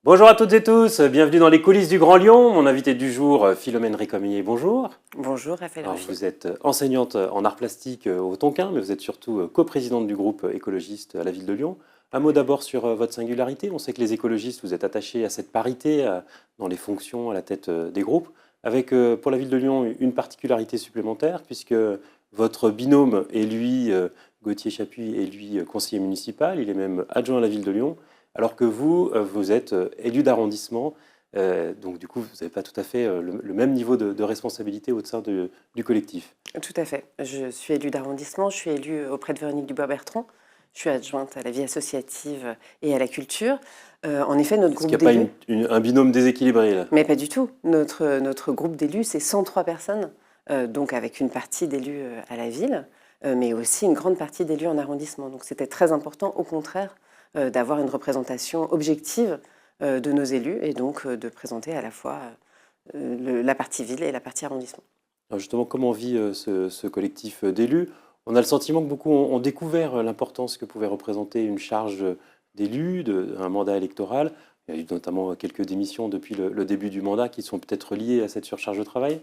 Bonjour à toutes et tous, bienvenue dans les coulisses du Grand Lyon. Mon invité du jour, Philomène Récamier, bonjour. Bonjour Raphaël Alors, Ruffy. vous êtes enseignante en arts plastiques au Tonkin, mais vous êtes surtout coprésidente du groupe écologiste à la ville de Lyon. Un mot d'abord sur votre singularité. On sait que les écologistes, vous êtes attachés à cette parité dans les fonctions à la tête des groupes, avec pour la ville de Lyon une particularité supplémentaire, puisque votre binôme est lui, Gauthier Chapuis, est lui conseiller municipal, il est même adjoint à la ville de Lyon, alors que vous, vous êtes élu d'arrondissement. Donc du coup, vous n'avez pas tout à fait le même niveau de responsabilité au sein du collectif. Tout à fait. Je suis élue d'arrondissement, je suis élue auprès de Véronique Dubois-Bertrand. Je suis adjointe à la vie associative et à la culture. En effet, notre Est-ce qu'il groupe n'y a pas d'élus, un binôme déséquilibré là? mais pas du tout, notre groupe d'élus, c'est 103 personnes, donc avec une partie d'élus à la ville, mais aussi une grande partie d'élus en arrondissement. Donc c'était très important, au contraire, d'avoir une représentation objective de nos élus et donc de présenter à la fois la partie ville et la partie arrondissement. Alors justement, comment vit ce collectif d'élus? On a le sentiment que beaucoup ont découvert l'importance que pouvait représenter une charge d'élu, un mandat électoral. Il y a eu notamment quelques démissions depuis le début du mandat qui sont peut-être liées à cette surcharge de travail.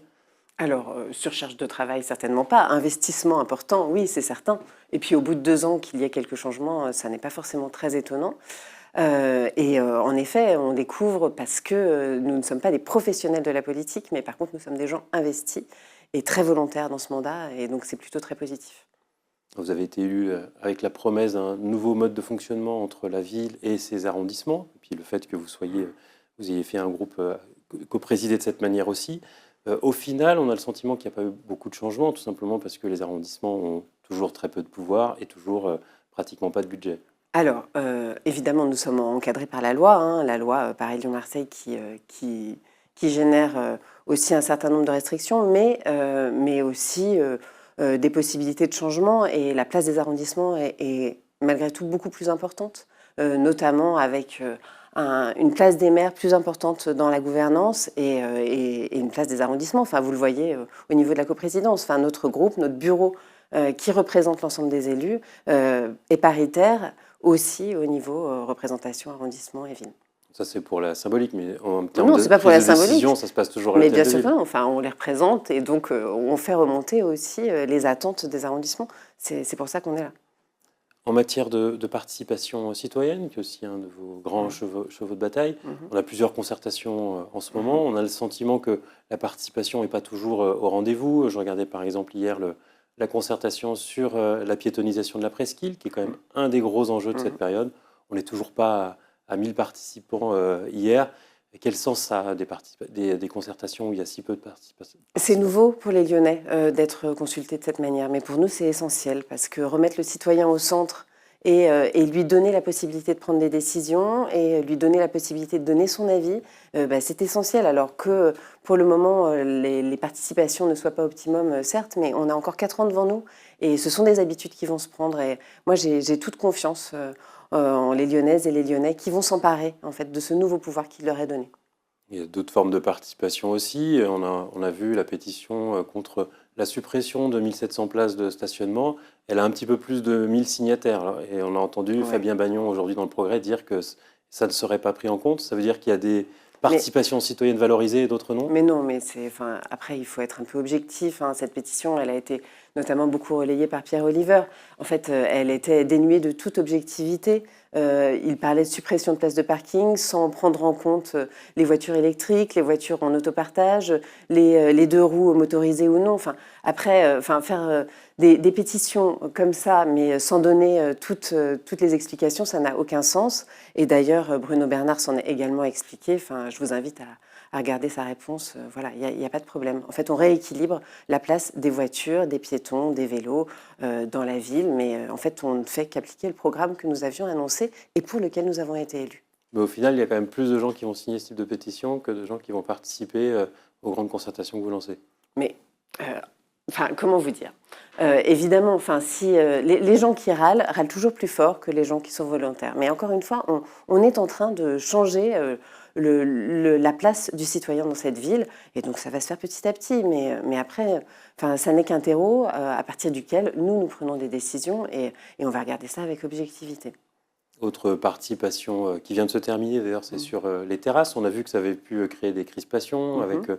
Alors, surcharge de travail, certainement pas. Investissement important, oui, c'est certain. Et puis, au bout de 2 ans qu'il y ait quelques changements, ça n'est pas forcément très étonnant. En effet, on découvre parce que nous ne sommes pas des professionnels de la politique, mais par contre, nous sommes des gens investis et très volontaires dans ce mandat. Et donc, c'est plutôt très positif. Vous avez été élu avec la promesse d'un nouveau mode de fonctionnement entre la ville et ses arrondissements, et puis le fait que vous ayez fait un groupe coprésidé de cette manière aussi. Au final, on a le sentiment qu'il n'y a pas eu beaucoup de changements, tout simplement parce que les arrondissements ont toujours très peu de pouvoir et toujours pratiquement pas de budget. Alors, évidemment, nous sommes encadrés par la loi, hein, la loi Paris-Lyon-Marseille qui génère aussi un certain nombre de restrictions, mais aussi des possibilités de changement. Et la place des arrondissements est malgré tout beaucoup plus importante, notamment avec une place des maires plus importante dans la gouvernance et une place des arrondissements. Enfin, vous le voyez au niveau de la coprésidence. Enfin, notre groupe, notre bureau qui représente l'ensemble des élus est paritaire aussi au niveau représentation, arrondissement et ville. Ça, c'est pour la symbolique, mais en termes Non, de c'est pas pour prise la de décision, symbolique, ça se passe toujours à mais bien l'hôtel de sûr que ville. non. Enfin, on les représente et donc on fait remonter aussi les attentes des arrondissements. C'est pour ça qu'on est là. En matière de participation citoyenne, qui est aussi un de vos grands chevaux de bataille, Mhm. on a plusieurs concertations en ce moment. On a le sentiment que la participation n'est pas toujours au rendez-vous. Je regardais par exemple hier la concertation sur la piétonisation de la presqu'île, qui est quand même un des gros enjeux de cette Mhm. période. On n'est toujours pas à 1000 participants hier. Et quel sens ça a des concertations où il y a si peu de C'est participants? nouveau pour les Lyonnais d'être consultés de cette manière, mais pour nous c'est essentiel parce que remettre le citoyen au centre et lui donner la possibilité de prendre des décisions et lui donner la possibilité de donner son avis, c'est essentiel. Alors que pour le moment les participations ne soient pas optimum, certes, mais on a encore 4 ans devant nous et ce sont des habitudes qui vont se prendre. Et moi j'ai toute confiance en les Lyonnaises et les Lyonnais qui vont s'emparer en fait de ce nouveau pouvoir qui leur est donné. Il y a d'autres formes de participation aussi. On a vu la pétition contre la suppression de 1700 places de stationnement. Elle a un petit peu plus de 1000 signataires. Et on a entendu Ouais. Fabien Bagnon aujourd'hui dans le Progrès dire que ça ne serait pas pris en compte. Ça veut dire qu'il y a des Mais participations citoyennes valorisées et d'autres non? Mais non, mais enfin, après, il faut être un peu objectif, hein. Cette pétition, elle a été notamment beaucoup relayée par Pierre Oliver. En fait, elle était dénuée de toute objectivité. Il parlait de suppression de places de parking sans prendre en compte les voitures électriques, les voitures en autopartage, les deux roues motorisées ou non. Enfin, après, faire des pétitions comme ça, mais sans donner toutes les explications, ça n'a aucun sens. Et d'ailleurs, Bruno Bernard s'en est également expliqué. Enfin, je vous invite à regarder sa réponse. Voilà, il n'y a pas de problème. En fait, on rééquilibre la place des voitures, des piétons, des vélos dans la ville, mais en fait, on ne fait qu'appliquer le programme que nous avions annoncé et pour lequel nous avons été élus. Mais au final, il y a quand même plus de gens qui vont signer ce type de pétition que de gens qui vont participer aux grandes concertations que vous lancez. Mais, enfin, comment vous dire évidemment, enfin, si les gens qui râlent toujours plus fort que les gens qui sont volontaires. Mais encore une fois, on est en train de changer la place du citoyen dans cette ville, et donc ça va se faire petit à petit. Mais après, enfin, ça n'est qu'un terreau à partir duquel nous prenons des décisions et on va regarder ça avec objectivité. Autre participation qui vient de se terminer, d'ailleurs, c'est sur les terrasses. On a vu que ça avait pu créer des crispations avec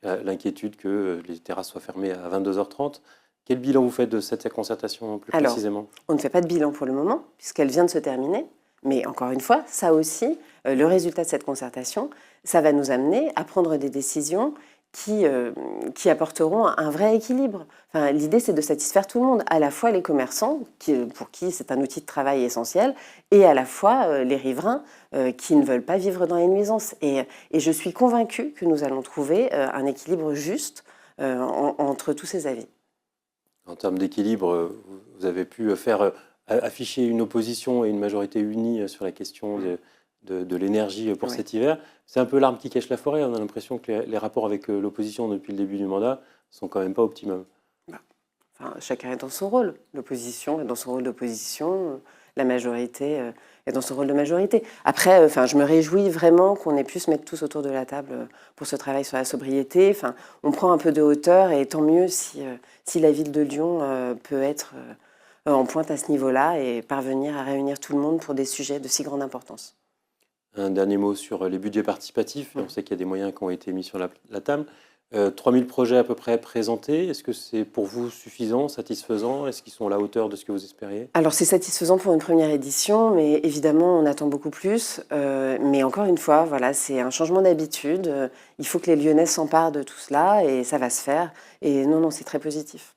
l'inquiétude que les terrasses soient fermées à 22h30. Quel bilan vous faites de cette concertation plus Alors, précisément? on ne fait pas de bilan pour le moment, puisqu'elle vient de se terminer. Mais encore une fois, ça aussi, le résultat de cette concertation, ça va nous amener à prendre des décisions qui apporteront un vrai équilibre. Enfin, l'idée, c'est de satisfaire tout le monde, à la fois les commerçants, pour qui c'est un outil de travail essentiel, et à la fois les riverains qui ne veulent pas vivre dans les nuisances. Et je suis convaincue que nous allons trouver un équilibre juste entre tous ces avis. En termes d'équilibre, vous avez pu faire afficher une opposition et une majorité unie sur la question de l'énergie pour Ouais. cet hiver. C'est un peu l'arbre qui cache la forêt. On a l'impression que les rapports avec l'opposition depuis le début du mandat sont quand même pas optimums. Enfin, chacun est dans son rôle. L'opposition est dans son rôle d'opposition, la majorité est dans son rôle de majorité. Après, je me réjouis vraiment qu'on ait pu se mettre tous autour de la table pour ce travail sur la sobriété. Enfin, on prend un peu de hauteur et tant mieux si la ville de Lyon peut être en pointe à ce niveau-là et parvenir à réunir tout le monde pour des sujets de si grande importance. Un dernier mot sur les budgets participatifs. On sait qu'il y a des moyens qui ont été mis sur la table. 3000 projets à peu près présentés. Est-ce que c'est pour vous suffisant, satisfaisant? Est-ce qu'ils sont à la hauteur de ce que vous espériez? Alors c'est satisfaisant pour une première édition, mais évidemment on attend beaucoup plus. Mais encore une fois, voilà, c'est un changement d'habitude. Il faut que les Lyonnais s'emparent de tout cela et ça va se faire. Et non, c'est très positif.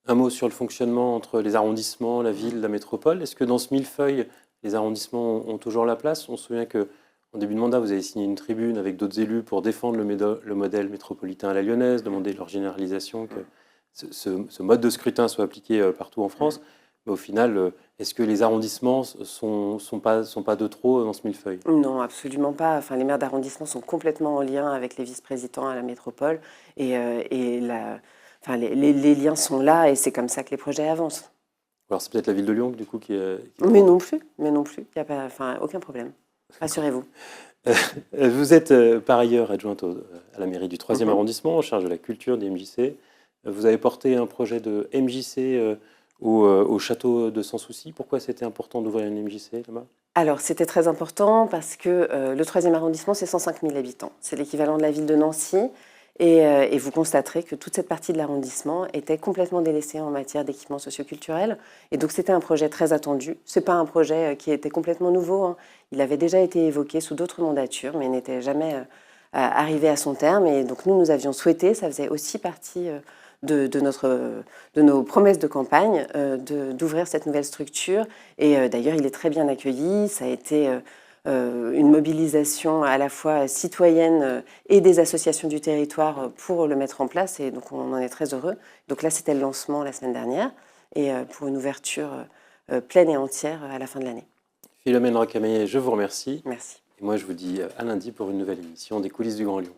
Un mot sur le fonctionnement entre les arrondissements, la ville, la métropole. Est-ce que dans ce millefeuille, les arrondissements ont toujours la place? On se souvient qu'en début de mandat, vous avez signé une tribune avec d'autres élus pour défendre le modèle métropolitain à la lyonnaise, demander leur généralisation, que ce mode de scrutin soit appliqué partout en France. Mais au final, est-ce que les arrondissements sont pas de trop dans ce millefeuille? Non, absolument pas. Enfin, les maires d'arrondissement sont complètement en lien avec les vice-présidents à la métropole. Les liens sont là et c'est comme ça que les projets avancent. Alors c'est peut-être la ville de Lyon du coup qui Mais non plus. Il n'y a pas, aucun problème. Rassurez-vous. Vous êtes par ailleurs adjointe à la mairie du 3e arrondissement, en charge de la culture des MJC. Vous avez porté un projet de MJC au château de Sans Souci. Pourquoi c'était important d'ouvrir une MJC là-bas? Alors, c'était très important parce que le 3e arrondissement, c'est 105 000 habitants. C'est l'équivalent de la ville de Nancy. Et vous constaterez que toute cette partie de l'arrondissement était complètement délaissée en matière d'équipements socioculturels. Et donc, c'était un projet très attendu. Ce n'est pas un projet qui était complètement nouveau, hein. Il avait déjà été évoqué sous d'autres mandatures, mais n'était jamais arrivé à son terme. Et donc, nous avions souhaité, ça faisait aussi partie de nos promesses de campagne, d'ouvrir cette nouvelle structure. Et d'ailleurs, il est très bien accueilli. Ça a été une mobilisation à la fois citoyenne et des associations du territoire pour le mettre en place. Et donc, on en est très heureux. Donc là, c'était le lancement la semaine dernière et pour une ouverture pleine et entière à la fin de l'année. Philomène Rocamaillet, je vous remercie. Merci. Et moi, je vous dis à lundi pour une nouvelle émission des coulisses du Grand Lyon.